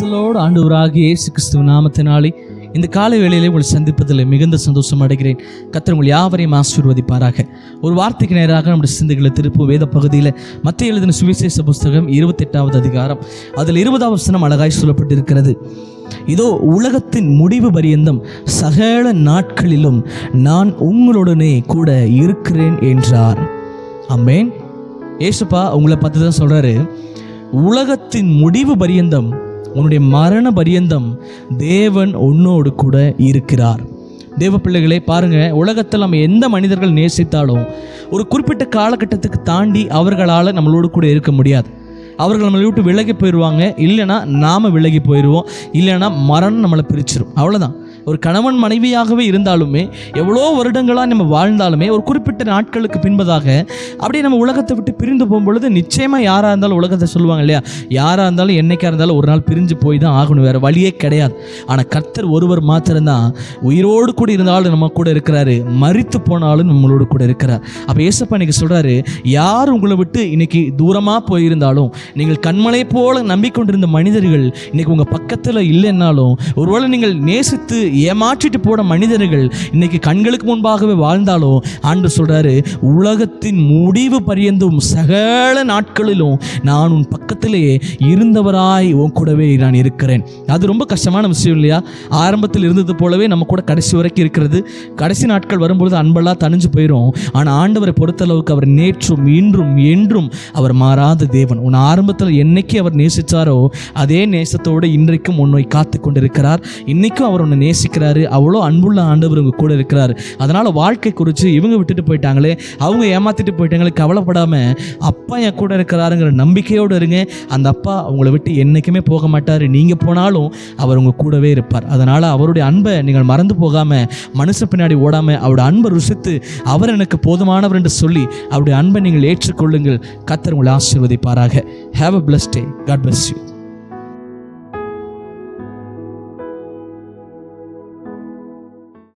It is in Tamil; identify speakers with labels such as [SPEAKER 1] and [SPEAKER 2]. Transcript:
[SPEAKER 1] பிரைஸ் ஆண்டவராகிய இயேசு கிறிஸ்துவ நாமத்தினாலே இந்த காலை வேளையிலே உங்களை சந்திப்பதில் மிகுந்த சந்தோஷம் அடைகிறேன். கர்த்தர் உங்கள் யாவரையும் ஆசீர்வதிப்பாராக. ஒரு வார்த்தைக்கு நேராக நம்முடைய சிந்தைகளை திருப்பும் வேத பகுதியில் மத்தேயு எழுதின சுவிசேஷ புஸ்தகம் 28வது அதிகாரம் அதில் 20வது வசனம் அழகாய் சொல்லப்பட்டிருக்கிறது. இதோ உலகத்தின் முடிவு பரியந்தம் சகல நாட்களிலும் நான் உங்களுடனே கூட இருக்கிறேன் என்றார். ஆமென். ஏசுப்பா உங்களை பார்த்து தான் சொல்றாரு, உலகத்தின் முடிவு பரியந்தம், உன்னுடைய மரண பரியந்தம் தேவன் உன்னோடு கூட இருக்கிறார். தேவ பிள்ளைகளே பாருங்க, உலகத்தில் நம்ம எந்த மனிதர்கள் நேசித்தாலும் ஒரு குறிப்பிட்ட காலகட்டத்துக்கு தாண்டி அவர்களால் நம்மளோடு கூட இருக்க முடியாது. அவர்கள் நம்மளை விட்டு விலகி போயிடுவாங்க, இல்லைன்னா நாம் விலகி போயிடுவோம், இல்லைன்னா மரணம் நம்மளை பிரிச்சிடும். அவ்வளோதான். ஒரு கணவன் மனைவியாகவே இருந்தாலுமே, எவ்வளோ வருடங்களாக நம்ம வாழ்ந்தாலுமே, ஒரு குறிப்பிட்ட நாட்களுக்கு பின்பதாக அப்படியே நம்ம உலகத்தை விட்டு பிரிந்து போகும்பொழுது நிச்சயமாக யாராக இருந்தாலும் உலகத்தை சொல்லுவாங்க இல்லையா, யாராக இருந்தாலும் என்னைக்காக இருந்தாலும் ஒரு நாள் பிரிஞ்சு போய் தான் ஆகணும், வேறு வழியே கிடையாது. ஆனால் கர்த்தர் ஒருவர் மாத்திரம்தான் உயிரோடு கூட இருந்தாலும் நம்ம கூட இருக்கிறாரு, மரித்து போனாலும் நம்மளோடு கூட இருக்கிறார். அப்போ ஏசப்பா இன்னைக்கு சொல்கிறாரு, யார் உங்களை விட்டு இன்னைக்கு தூரமாக போயிருந்தாலும், நீங்கள் கண்மலை போல நம்பிக்கொண்டிருந்த மனிதர்கள் இன்னைக்கு உங்கள் பக்கத்தில் இல்லைன்னாலும், ஒருவேளை நீங்கள் நேசித்து ஏமாற்றிட்டு போன மனிதர்கள் இன்னைக்கு கண்களுக்கு முன்பாகவே வாழ்ந்தாலும், ஆண்டவர் சொல்றாரு, உலகத்தின் முடிவு பரியந்தும் சகல நாட்களிலும் நான் உன் பக்கத்திலேயே இருந்தவராய் உன் கூடவே நான் இருக்கிறேன். அது ரொம்ப கஷ்டமான விஷயம் இல்லையா? ஆரம்பத்தில் இருந்தது போலவே நம்ம கூட கடைசி வரைக்கும் இருக்கிறது. கடைசி நாட்கள் வரும்பொழுது அன்பெல்லாம் தணிஞ்சு போயிடும். ஆனால் ஆண்டவரை பொறுத்தளவுக்கு அவர் நேற்றும் இன்றும் என்றும் அவர் மாறாத தேவன். உன் ஆரம்பத்தில் என்னைக்கு அவர் நேசித்தாரோ அதே நேசத்தோடு இன்றைக்கும் உன்னை காத்து கொண்டிருக்கிறார். இன்னைக்கும் அவர் உன்னை நேசிக்கிறாரு. அவ்வளோ அன்புள்ள ஆண்டவர் உங்க கூட இருக்கிறார். அதனால வாழ்க்கை குறித்து இவங்க விட்டுட்டு போயிட்டாங்களே, அவங்க ஏமாத்திட்டு போயிட்டாங்களே கவலைப்படாம, அப்பா என் கூட இருக்கிறாருங்கிற நம்பிக்கையோடு இருங்க. அந்த அப்பா உங்களை விட்டு என்னைக்குமே போக மாட்டார். நீங்க போனாலும் அவர் உங்க கூடவே இருப்பார். அதனால அவருடைய அன்பை நீங்கள் மறந்து போகாம, மனுஷன் பின்னாடி ஓடாம, அவருடைய அன்பை ருசித்து அவர் எனக்கு போதுமானவர் என்று சொல்லி அவருடைய அன்பை நீங்கள் ஏற்றுக்கொள்ளுங்கள். கர்த்தர் உங்களை ஆசீர்வதிப்பாராக. Have a blessed day. God bless you.